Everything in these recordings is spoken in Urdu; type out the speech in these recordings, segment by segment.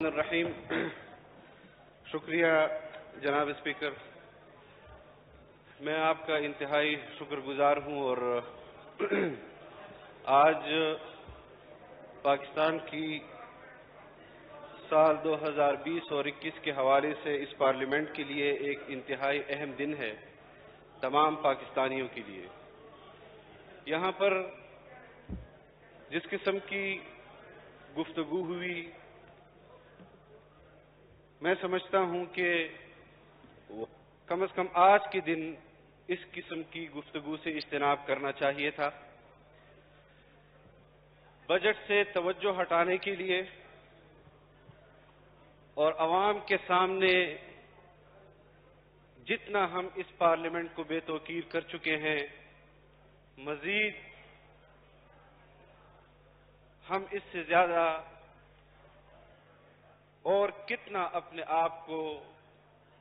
الرحیم شکریہ جناب اسپیکر، میں آپ کا انتہائی شکر گزار ہوں اور آج پاکستان کی سال 2020 اور 21 کے حوالے سے اس پارلیمنٹ کے لیے ایک انتہائی اہم دن ہے تمام پاکستانیوں کے لیے۔ یہاں پر جس قسم کی گفتگو ہوئی، میں سمجھتا ہوں کہ کم از کم آج کے دن اس قسم کی گفتگو سے اجتناب کرنا چاہیے تھا۔ بجٹ سے توجہ ہٹانے کے لیے اور عوام کے سامنے جتنا ہم اس پارلیمنٹ کو بے توقیر کر چکے ہیں، مزید ہم اس سے زیادہ اور کتنا اپنے آپ کو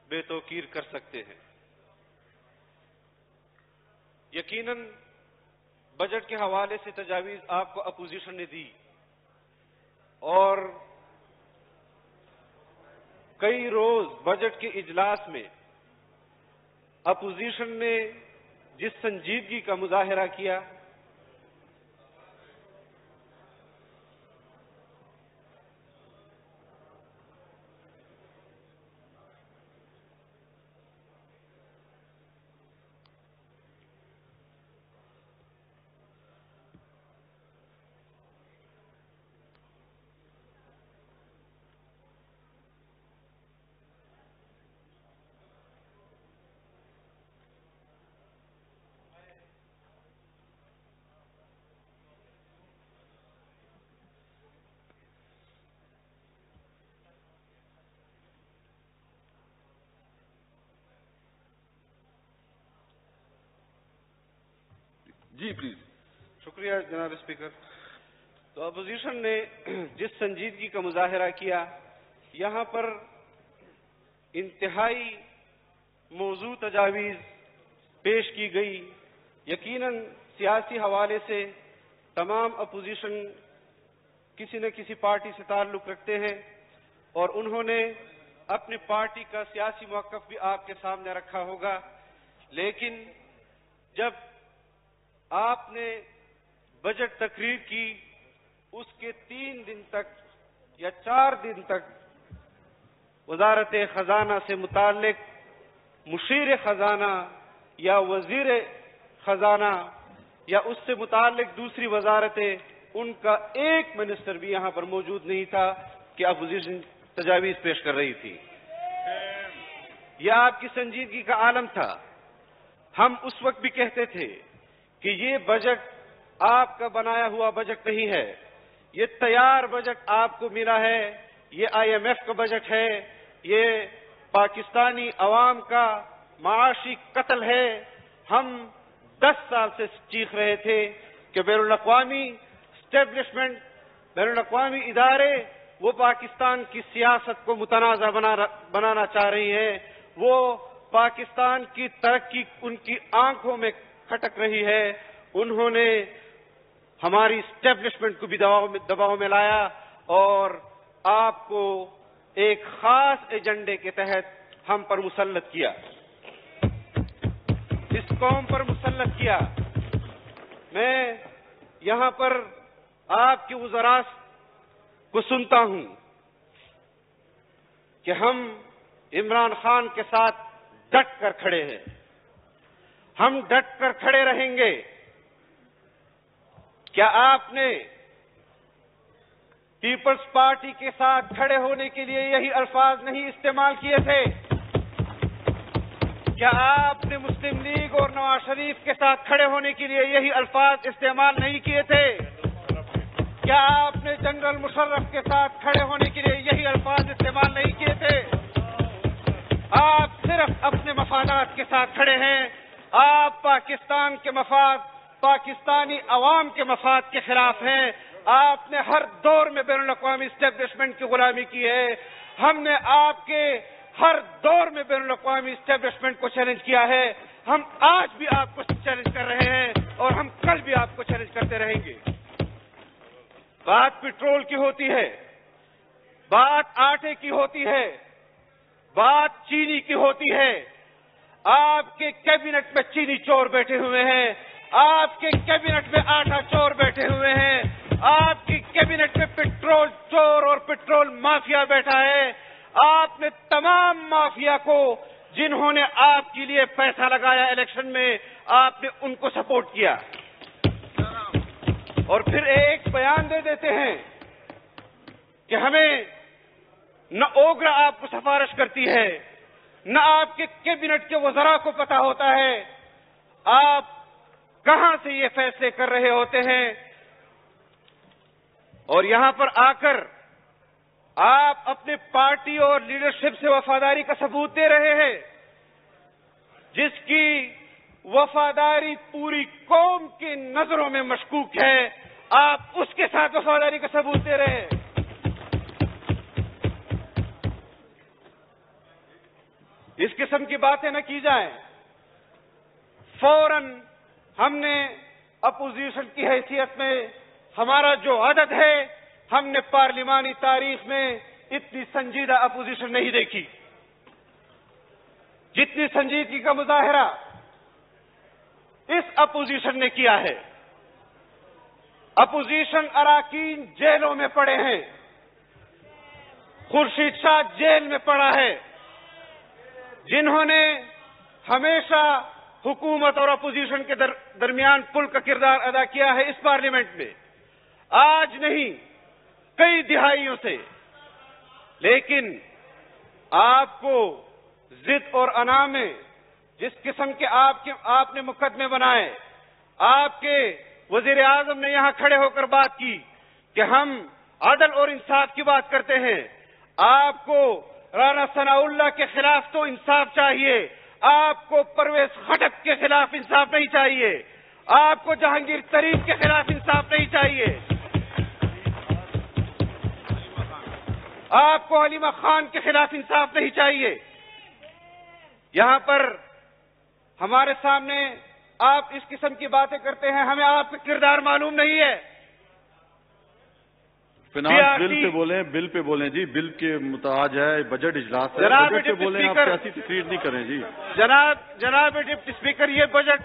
بے توقیر کر سکتے ہیں۔ یقیناً بجٹ کے حوالے سے تجاویز آپ کو اپوزیشن نے دی اور کئی روز بجٹ کے اجلاس میں اپوزیشن نے جس سنجیدگی کا مظاہرہ کیا، جی پلیز۔ شکریہ جناب اسپیکر۔ تو اپوزیشن نے جس سنجیدگی کا مظاہرہ کیا، یہاں پر انتہائی موضوع تجاویز پیش کی گئی۔ یقیناً سیاسی حوالے سے تمام اپوزیشن کسی نہ کسی پارٹی سے تعلق رکھتے ہیں اور انہوں نے اپنی پارٹی کا سیاسی موقف بھی آپ کے سامنے رکھا ہوگا، لیکن جب آپ نے بجٹ تقریر کی، اس کے 3 دن تک یا 4 دن تک وزارت خزانہ سے متعلق مشیر خزانہ یا وزیر خزانہ یا اس سے متعلق دوسری وزارتیں، ان کا ایک منسٹر بھی یہاں پر موجود نہیں تھا کہ اپوزیشن تجاویز پیش کر رہی تھی۔ یہ آپ کی سنجیدگی کا عالم تھا۔ ہم اس وقت بھی کہتے تھے کہ یہ بجٹ آپ کا بنایا ہوا بجٹ نہیں ہے، یہ تیار بجٹ آپ کو ملا ہے، یہ IMF کا بجٹ ہے، یہ پاکستانی عوام کا معاشی قتل ہے۔ ہم 10 سال سے چیخ رہے تھے کہ بین الاقوامی اسٹیبلشمنٹ، بین الاقوامی ادارے وہ پاکستان کی سیاست کو متنازع بنانا چاہ رہی ہیں، وہ پاکستان کی ترقی ان کی آنکھوں میں کھٹک رہی ہے۔ انہوں نے ہماری اسٹیبلشمنٹ کو بھی دباؤ میں لایا اور آپ کو ایک خاص ایجنڈے کے تحت ہم پر مسلط کیا، اس قوم پر مسلط کیا۔ میں یہاں پر آپ کے وزراء کو سنتا ہوں کہ ہم عمران خان کے ساتھ ڈٹ کر کھڑے ہیں، ہم ڈٹ کر کھڑے رہیں گے۔ کیا آپ نے پیپلز پارٹی کے ساتھ کھڑے ہونے کے لیے یہی الفاظ نہیں استعمال کیے تھے؟ کیا آپ نے مسلم لیگ اور نواز شریف کے ساتھ کھڑے ہونے کے لیے یہی الفاظ استعمال نہیں کیے تھے؟ کیا آپ نے جنرل مشرف کے ساتھ کھڑے ہونے کے لیے یہی الفاظ استعمال نہیں کیے تھے؟ آپ صرف اپنے مفادات کے ساتھ کھڑے ہیں۔ آپ پاکستان کے مفاد، پاکستانی عوام کے مفاد کے خلاف ہیں۔ آپ نے ہر دور میں بین الاقوامی اسٹیبلشمنٹ کی غلامی کی ہے۔ ہم نے آپ کے ہر دور میں بین الاقوامی اسٹیبلشمنٹ کو چیلنج کیا ہے۔ ہم آج بھی آپ کو چیلنج کر رہے ہیں اور ہم کل بھی آپ کو چیلنج کرتے رہیں گے۔ بات پٹرول کی ہوتی ہے، بات آٹے کی ہوتی ہے، بات چینی کی ہوتی ہے۔ آپ کے کیبنٹ میں چینی چور بیٹھے ہوئے ہیں، آپ کے کیبنٹ میں آٹا چور بیٹھے ہوئے ہیں، آپ کی کیبنٹ میں پٹرول چور اور پٹرول مافیا بیٹھا ہے۔ آپ نے تمام مافیا کو، جنہوں نے آپ کے لیے پیسہ لگایا الیکشن میں، آپ نے ان کو سپورٹ کیا، اور پھر ایک بیان دے دیتے ہیں کہ ہمیں نہ اوگرا آپ کو سفارش کرتی ہے، نہ آپ کے کیبنٹ کے وزراء کو پتا ہوتا ہے آپ کہاں سے یہ فیصلے کر رہے ہوتے ہیں، اور یہاں پر آ کر آپ اپنے پارٹی اور لیڈرشپ سے وفاداری کا ثبوت دے رہے ہیں، جس کی وفاداری پوری قوم کی نظروں میں مشکوک ہے، آپ اس کے ساتھ وفاداری کا ثبوت دے رہے ہیں۔ اس قسم کی باتیں نہ کی جائیں۔ فوراً ہم نے اپوزیشن کی حیثیت میں، ہمارا جو عادت ہے، ہم نے پارلیمانی تاریخ میں اتنی سنجیدہ اپوزیشن نہیں دیکھی، جتنی سنجیدگی کا مظاہرہ اس اپوزیشن نے کیا ہے۔ اپوزیشن اراکین جیلوں میں پڑے ہیں، خورشید شاہ جیل میں پڑا ہے، جنہوں نے ہمیشہ حکومت اور اپوزیشن کے درمیان پل کا کردار ادا کیا ہے اس پارلیمنٹ میں، آج نہیں کئی دہائیوں سے۔ لیکن آپ کو ضد اور انا میں جس قسم کے آپ نے مقدمے بنائے، آپ کے وزیر اعظم نے یہاں کھڑے ہو کر بات کی کہ ہم عدل اور انصاف کی بات کرتے ہیں، آپ کو رانا ثناء اللہ کے خلاف تو انصاف چاہیے، آپ کو پرویز خٹک کے خلاف انصاف نہیں چاہیے، آپ کو جہانگیر ترین کے خلاف انصاف نہیں چاہیے، آپ کو حلیمہ خان کے خلاف انصاف نہیں چاہیے۔ یہاں پر ہمارے سامنے آپ اس قسم کی باتیں کرتے ہیں، ہمیں آپ کا کردار معلوم نہیں ہے۔ فنانس بل پہ بولیں، بل پہ بولیں جی، بل کے متعاج ہے، بجٹ اجلاس ہے، جناب بجٹ پہ ڈپٹی بولیں، آپ اسپیکر، سیاسی تقریر نہیں کریں جی۔ جناب ڈپٹی اسپیکر، یہ بجٹ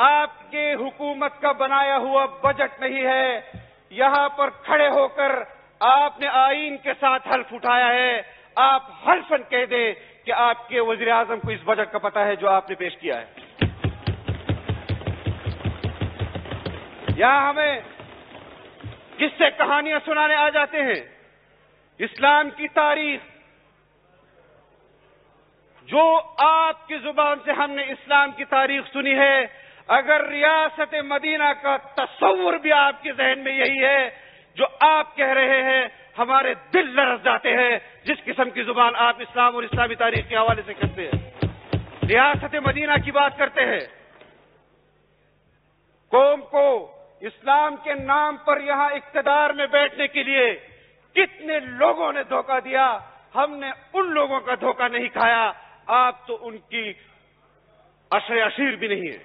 آپ کے حکومت کا بنایا ہوا بجٹ نہیں ہے۔ یہاں پر کھڑے ہو کر آپ نے آئین کے ساتھ حلف اٹھایا ہے، آپ حلفاً کہہ دیں کہ آپ کے وزیر اعظم کو اس بجٹ کا پتہ ہے جو آپ نے پیش کیا ہے۔ یہاں ہمیں قصے کہانیاں سنانے آ جاتے ہیں۔ اسلام کی تاریخ، جو آپ کی زبان سے ہم نے اسلام کی تاریخ سنی ہے، اگر ریاست مدینہ کا تصور بھی آپ کے ذہن میں یہی ہے جو آپ کہہ رہے ہیں، ہمارے دل لرز جاتے ہیں جس قسم کی زبان آپ اسلام اور اسلامی تاریخ کے حوالے سے کرتے ہیں۔ ریاست مدینہ کی بات کرتے ہیں، قوم کو اسلام کے نام پر یہاں اقتدار میں بیٹھنے کے لیے کتنے لوگوں نے دھوکہ دیا، ہم نے ان لوگوں کا دھوکہ نہیں کھایا، آپ تو ان کی عشر عشیر بھی نہیں ہے۔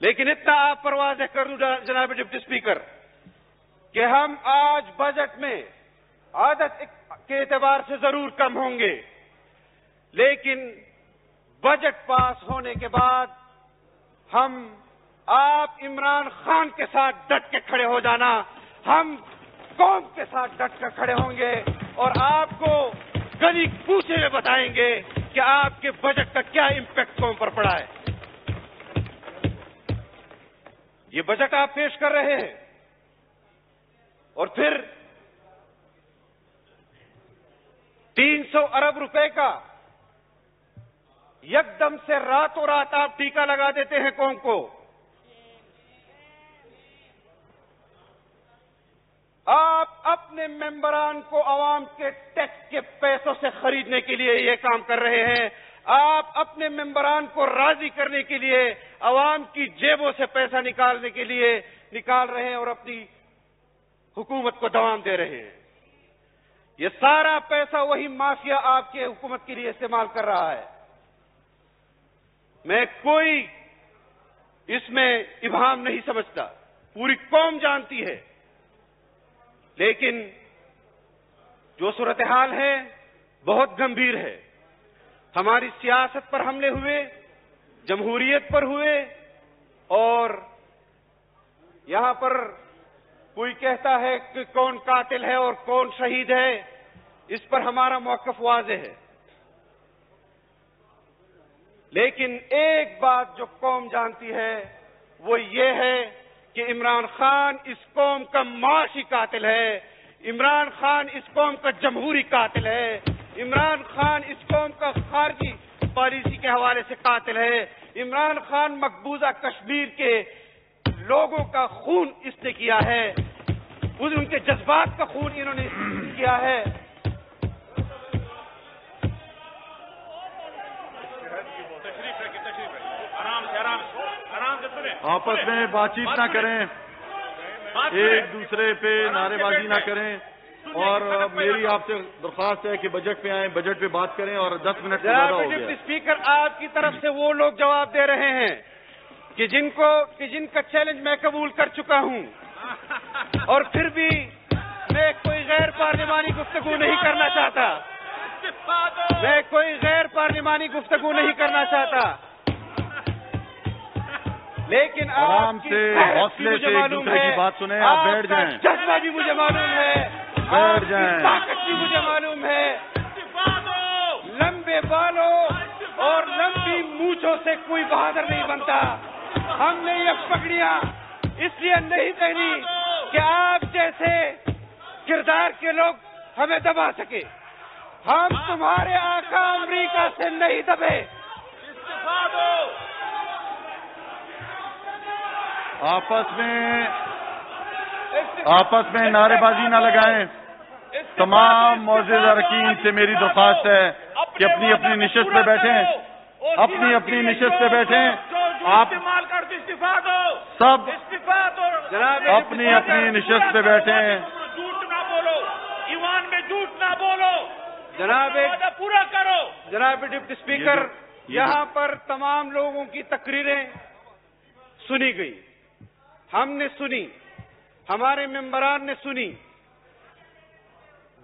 لیکن اتنا آپ پر واضح کر دوں جناب ڈپٹی اسپیکر کہ ہم آج بجٹ میں عادت کے اعتبار سے ضرور کم ہوں گے، لیکن بجٹ پاس ہونے کے بعد ہم آپ عمران خان کے ساتھ ڈٹ کے کھڑے ہو جانا، ہم قوم کے ساتھ ڈٹ کر کھڑے ہوں گے اور آپ کو گلی کوچے میں بتائیں گے کہ آپ کے بجٹ کا کیا امپیکٹ قوم پر پڑا ہے۔ یہ بجٹ آپ پیش کر رہے ہیں اور پھر 300 ارب روپے کا یکدم سے راتوں رات آپ ٹیکہ لگا دیتے ہیں قوم کو۔ آپ اپنے ممبران کو عوام کے ٹیکس کے پیسوں سے خریدنے کے لیے یہ کام کر رہے ہیں، آپ اپنے ممبران کو راضی کرنے کے لیے عوام کی جیبوں سے پیسہ نکالنے کے لیے نکال رہے ہیں اور اپنی حکومت کو دوام دے رہے ہیں۔ یہ سارا پیسہ وہی مافیا آپ کے حکومت کے لیے استعمال کر رہا ہے۔ میں کوئی اس میں ابہام نہیں سمجھتا، پوری قوم جانتی ہے، لیکن جو صورتحال ہے بہت گمبھیر ہے. ہماری سیاست پر حملے ہوئے، جمہوریت پر ہوئے، اور یہاں پر کوئی کہتا ہے کہ کون قاتل ہے اور کون شہید ہے. اس پر ہمارا موقف واضح ہے. لیکن ایک بات جو قوم جانتی ہے وہ یہ ہے کہ عمران خان اس قوم کا معاشی قاتل ہے، عمران خان اس قوم کا جمہوری قاتل ہے، عمران خان اس قوم کا خارجی پالیسی کے حوالے سے قاتل ہے. عمران خان مقبوضہ کشمیر کے لوگوں کا خون اس نے کیا ہے، ان کے جذبات کا خون انہوں نے کیا ہے. آپس میں بات چیت نہ کریں، ایک دوسرے پہ نعرے بازی نہ کریں، اور میری آپ سے درخواست ہے کہ بجٹ پہ آئیں، بجٹ پہ بات کریں، اور 10 منٹ سے زیادہ ہو گیا. ڈپٹی اسپیکر، آپ کی طرف سے وہ لوگ جواب دے رہے ہیں کہ جن کا چیلنج میں قبول کر چکا ہوں، اور پھر بھی میں کوئی غیر پارلیمانی گفتگو نہیں کرنا چاہتا. میں کوئی غیر پارلیمانی گفتگو نہیں کرنا چاہتا. لیکن آرام سے حوصلے سے ایک دوسرے کی بات سنیں. آپ بیٹھ جائیں. جذبہ بھی مجھے معلوم ہے، بیٹھ جائیں. طاقت بھی مجھے معلوم ہے. لمبے بالوں اور لمبی مونچھوں سے کوئی بہادر نہیں بنتا. ہم نے یہ پگڑیاں اس لیے نہیں پہنی کہ آپ جیسے کردار کے لوگ ہمیں دبا سکے. ہم تمہارے آقا امریکہ سے نہیں دبے. آپس میں نعرے بازی نہ لگائیں. تمام معزز اراکین سے میری درخواست ہے کہ اپنی اپنی نشست پہ بیٹھیں، اپنی اپنی نشست پہ بیٹھیں. آپ سب اپنی اپنی نشست پہ بیٹھیں. جھوٹ نہ بولو، ایوان میں جھوٹ نہ بولو. جناب پورا کرو. جناب ڈپٹی اسپیکر، یہاں پر تمام لوگوں کی تقریریں سنی گئی، ہم نے سنی، ہمارے ممبران نے سنی،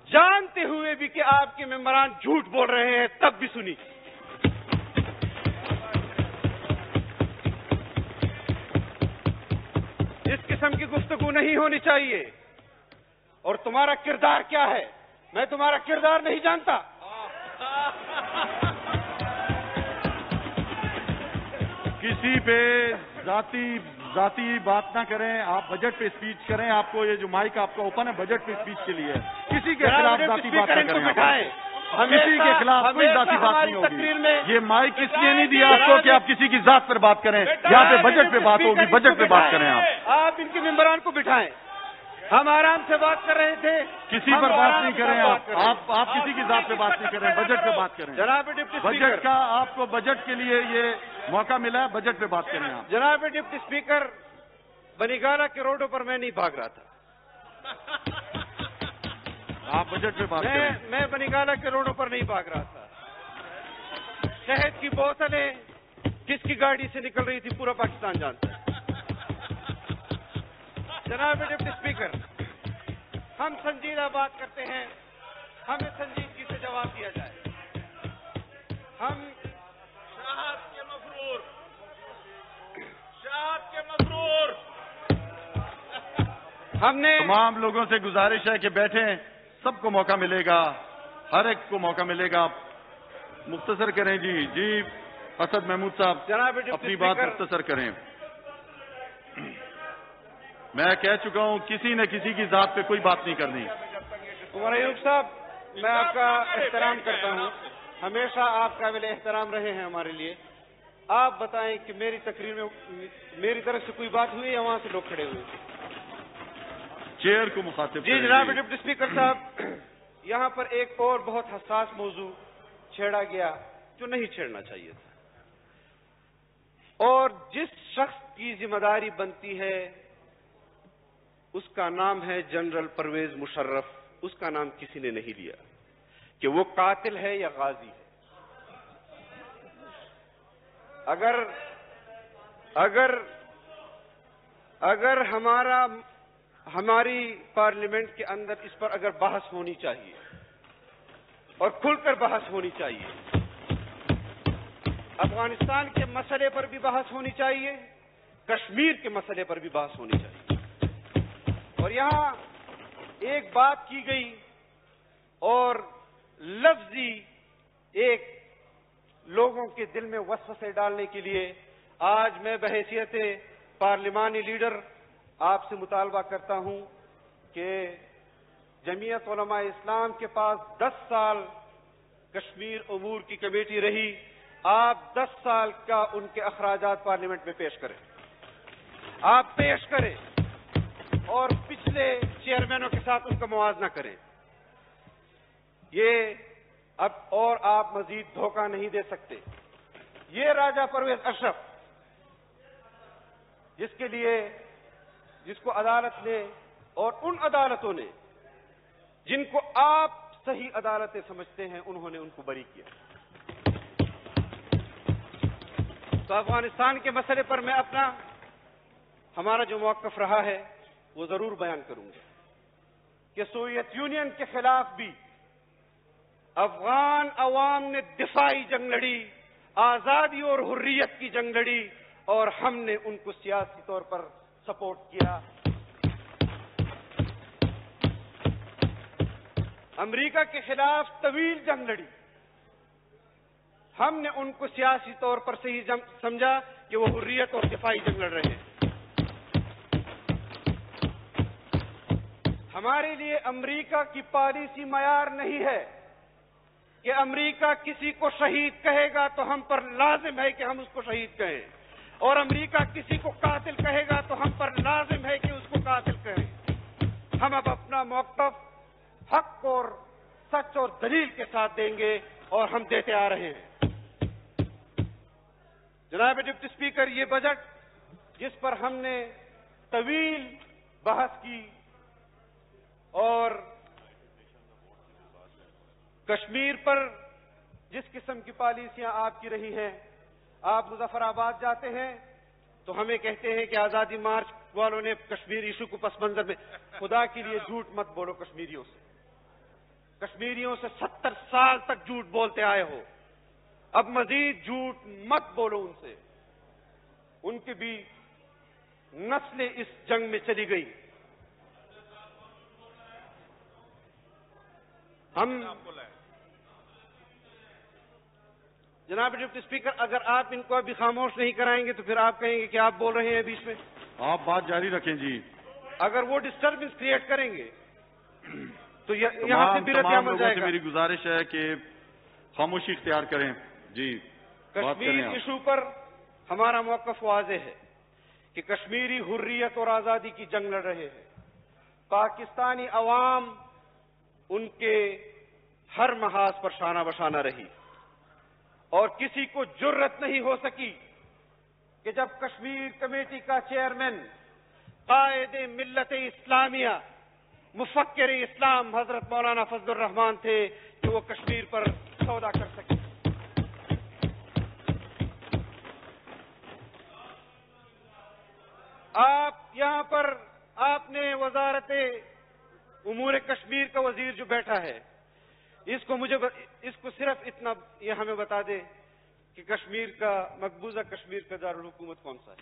جانتے ہوئے بھی کہ آپ کے ممبران جھوٹ بول رہے ہیں تب بھی سنی. اس قسم کی گفتگو نہیں ہونی چاہیے. اور تمہارا کردار کیا ہے؟ میں تمہارا کردار نہیں جانتا. کسی پہ ذاتی بات نہ کریں. آپ بجٹ پہ اسپیچ کریں. آپ کو یہ جو مائک آپ کا اوپن ہے بجٹ پہ اسپیچ کے لیے، کسی کے خلاف ذاتی بات نہ کریں. کسی کے خلاف کوئی ذاتی بات نہیں ہوگی. یہ مائک اس لیے نہیں دیا آپ کو کہ آپ کسی کی ذات پر بات کریں. یہاں پہ بجٹ پہ بات ہوگی، بجٹ پہ بات کریں. آپ ان کے ممبران کو بٹھائیں. ہم آرام سے بات کر رہے تھے. کسی پر بات نہیں کریں. آپ کسی کی ذات پہ بات نہیں کریں، بجٹ پہ بات کریں. جناب ڈپٹی بجٹ کا آپ کو بجٹ کے لیے یہ موقع ملا ہے، بجٹ پہ بات کریں آپ. جناب ڈپٹی اسپیکر، بنیگالا کے روڈوں پر میں نہیں بھاگ رہا تھا. آپ بجٹ پہ بات کریں. میں بنیگالا کے روڈوں پر نہیں بھاگ رہا تھا. شہد کی بوتلیں کس کی گاڑی سے نکل رہی تھی پورا پاکستان جانتا ہے. جناب ڈپٹی اسپیکر، ہم سنجیدہ بات کرتے ہیں، ہمیں سنجیدگی سے جواب دیا جائے. ہم شہاد کے مسرور ہم نے تمام لوگوں سے گزارش ہے کہ بیٹھیں. سب کو موقع ملے گا، ہر ایک کو موقع ملے گا. مختصر کریں. جی اسد محمود صاحب، جناب اپنی بات مختصر کریں. میں کہہ چکا ہوں کسی نے کسی کی ذات پہ کوئی بات نہیں کرنی. عمر ایوب صاحب، میں آپ کا احترام کرتا ہوں، ہمیشہ آپ قابل احترام رہے ہیں ہمارے لیے. آپ بتائیں کہ میری تقریر میں میری طرف سے کوئی بات ہوئی یا وہاں سے لوگ کھڑے ہوئے؟ چیئر کو مخاطب جی جناب ڈپٹی اسپیکر صاحب، یہاں پر ایک اور بہت حساس موضوع چھیڑا گیا جو نہیں چھیڑنا چاہیے تھا. اور جس شخص کی ذمہ داری بنتی ہے اس کا نام ہے جنرل پرویز مشرف. اس کا نام کسی نے نہیں لیا کہ وہ قاتل ہے یا غازی ہے. اگر ہماری پارلیمنٹ کے اندر اس پر اگر بحث ہونی چاہیے اور کھل کر بحث ہونی چاہیے. افغانستان کے مسئلے پر بھی بحث ہونی چاہیے, کشمیر کے مسئلے پر بھی بحث ہونی چاہیے. اور یہاں ایک بات کی گئی اور لفظی ایک لوگوں کے دل میں وسوسے ڈالنے کے لیے آج میں بحیثیت پارلیمانی لیڈر آپ سے مطالبہ کرتا ہوں کہ جمعیت علماء اسلام کے پاس 10 سال کشمیر امور کی کمیٹی رہی. آپ 10 سال کا ان کے اخراجات پارلیمنٹ میں پیش کریں, آپ پیش کریں اور پچھلے چیئرمینوں کے ساتھ ان کا موازنہ کریں. یہ اب اور آپ مزید دھوکہ نہیں دے سکتے. یہ راجہ پرویز اشرف جس کو عدالت نے اور ان عدالتوں نے جن کو آپ صحیح عدالتیں سمجھتے ہیں انہوں نے ان کو بری کیا. تو افغانستان کے مسئلے پر میں ہمارا جو موقف رہا ہے وہ ضرور بیان کروں گا کہ سوویت یونین کے خلاف بھی افغان عوام نے دفاعی جنگ لڑی, آزادی اور حریت کی جنگ لڑی, اور ہم نے ان کو سیاسی طور پر سپورٹ کیا. امریکہ کے خلاف طویل جنگ لڑی, ہم نے ان کو سیاسی طور پر صحیح سمجھا کہ وہ حریت اور دفاعی جنگ لڑ رہے ہیں. ہمارے لیے امریکہ کی پالیسی معیار نہیں ہے کہ امریکہ کسی کو شہید کہے گا تو ہم پر لازم ہے کہ ہم اس کو شہید کہیں, اور امریکہ کسی کو قاتل کہے گا تو ہم پر لازم ہے کہ اس کو قاتل کہیں. ہم اب اپنا موقف حق اور سچ اور دلیل کے ساتھ دیں گے, اور ہم دیتے آ رہے ہیں. جناب ڈپٹی اسپیکر, یہ بجٹ جس پر ہم نے طویل بحث کی اور کشمیر پر جس قسم کی پالیسیاں آپ کی رہی ہیں, آپ مظفر آباد جاتے ہیں تو ہمیں کہتے ہیں کہ آزادی مارچ والوں نے کشمیر ایشو کو پس منظر میں. خدا کے لیے جھوٹ مت بولو کشمیریوں سے 70 سال تک جھوٹ بولتے آئے ہو, اب مزید جھوٹ مت بولو ان سے. ان کی بھی نسلیں اس جنگ میں چلی گئی. ہم جناب ڈپٹی اسپیکر, اگر آپ ان کو ابھی خاموش نہیں کرائیں گے تو پھر آپ کہیں گے کہ آپ بول رہے ہیں بیچ میں. آپ بات جاری رکھیں جی. اگر وہ ڈسٹربنس کریٹ کریں گے تو یہاں سے بھی رد عمل جائے گا. میری گزارش ہے کہ خاموشی اختیار کریں. جی, کشمیر ایشو پر ہمارا موقف واضح ہے کہ کشمیری حریت اور آزادی کی جنگ لڑ رہے ہیں. پاکستانی عوام ان کے ہر محاذ پر شانہ بشانہ رہی, اور کسی کو جرت نہیں ہو سکی کہ جب کشمیر کمیٹی کا چیئرمین قائد ملت اسلامیہ مفکر اسلام حضرت مولانا فضل الرحمان تھے کہ وہ کشمیر پر سودا کر سکے. آپ یہاں پر آپ نے وزارت امور کشمیر کا وزیر جو بیٹھا ہے, اس کو صرف اتنا یہ ہمیں بتا دے کہ کشمیر کا مقبوضہ کشمیر کا دارالحکومت کون سا ہے.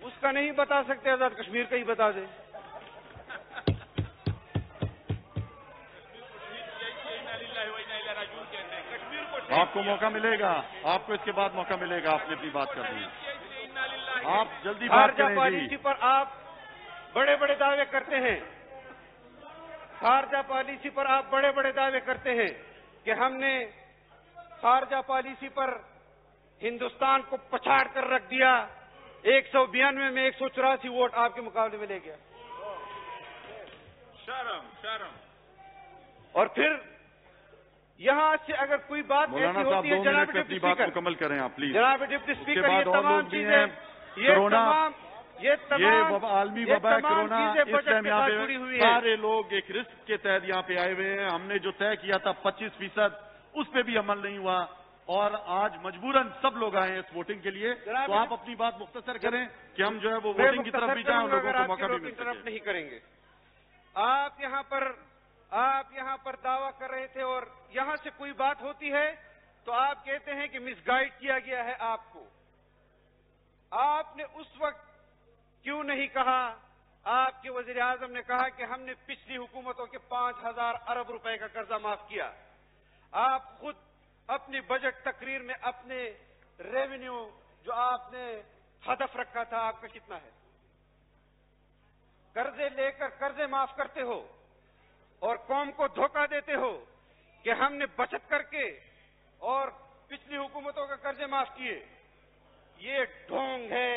اس کا نہیں بتا سکتے, آزاد کشمیر کا ہی بتا دے. آپ کو موقع ملے گا, آپ کو اس کے بعد موقع ملے گا, آپ نے اپنی بات کر دی. آپ جلدی بات خارجہ کریں. پالیسی پر آپ بڑے بڑے دعوے کرتے ہیں, خارجہ پالیسی پر آپ بڑے بڑے دعوے کرتے ہیں کہ ہم نے خارجہ پالیسی پر ہندوستان کو پچھاڑ کر رکھ دیا. 192 میں 184 ووٹ آپ کے مقابلے میں لے گیا. شرم. اور پھر یہاں سے اگر کوئی بات ایسی مولانا صاحب ہوتی ہے 2 جناب منٹ میں اپنی ڈپٹی بات اسپیکر, مکمل کریں آپ پلیز. جناب ڈپٹی اسپیکر, یہ بعد اور تمام لوگ بھی چیزیں, ہیں. یہ تمام عالمی وبا ہے کرونا. اس ٹائم یہاں جڑی ہوئی پہ ہیں. سارے لوگ ایک رسک کے تحت یہاں پہ آئے ہوئے ہیں. ہم نے جو طے کیا تھا 25%, اس پہ بھی عمل نہیں ہوا, اور آج مجبوراً سب لوگ آئے ہیں اس ووٹنگ کے لیے. تو آپ اپنی بات مختصر کریں کہ ہم جو ہے وہ ووٹنگ کی طرف بھی جائیں اور لوگوں کو موقع بھی مل سکے. نہیں کریں گے. آپ یہاں پر دعویٰ کر رہے تھے اور یہاں سے کوئی بات ہوتی ہے تو آپ کہتے ہیں کہ مس گائیڈ کیا گیا ہے آپ کو. آپ نے اس وقت کیوں نہیں کہا؟ آپ کے وزیر اعظم نے کہا کہ ہم نے پچھلی حکومتوں کے 5,000 ارب روپے کا قرضہ معاف کیا. آپ خود اپنی بجٹ تقریر میں اپنے ریونیو جو آپ نے ہدف رکھا تھا آپ کا کتنا ہے؟ قرضے لے کر قرضے معاف کرتے ہو اور قوم کو دھوکہ دیتے ہو کہ ہم نے بچت کر کے اور پچھلی حکومتوں کا قرضے معاف کیے. یہ ڈھونگ ہے.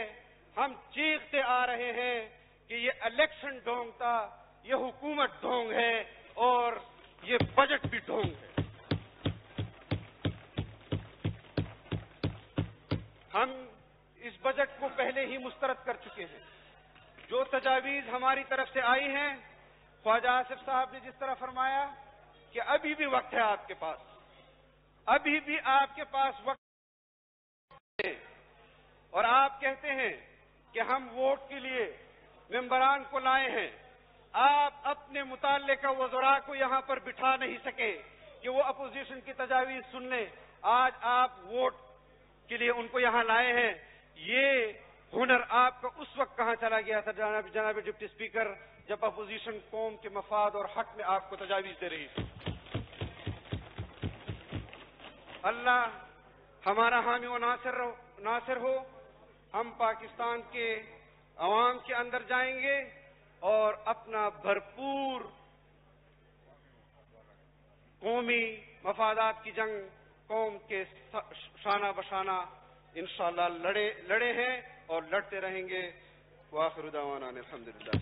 ہم چیختے آ رہے ہیں کہ یہ الیکشن ڈھونگ تھا، یہ حکومت ڈھونگ ہے اور یہ بجٹ بھی ڈھونگ ہے. ہم اس بجٹ کو پہلے ہی مسترد کر چکے ہیں. جو تجاویز ہماری طرف سے آئی ہیں، خواجہ آصف صاحب نے جس طرح فرمایا کہ ابھی بھی وقت ہے آپ کے پاس، ابھی بھی آپ کے پاس وقت ہے، اور آپ کہتے ہیں کہ ہم ووٹ کے لیے ممبران کو لائے ہیں. آپ اپنے متعلقہ وزراء کو یہاں پر بٹھا نہیں سکے کہ وہ اپوزیشن کی تجاویز سن لیں. آج آپ ووٹ کے لیے ان کو یہاں لائے ہیں. یہ ہنر آپ کا اس وقت کہاں چلا گیا تھا جناب ڈپٹی اسپیکر، جب اپوزیشن قوم کے مفاد اور حق میں آپ کو تجاویز دے رہی تھی. اللہ ہمارا حامی و ناصر ہو. ہم پاکستان کے عوام کے اندر جائیں گے اور اپنا بھرپور قومی مفادات کی جنگ قوم کے شانہ بشانہ انشاءاللہ لڑے ہیں اور لڑتے رہیں گے. وآخر دعوانا الحمدللہ.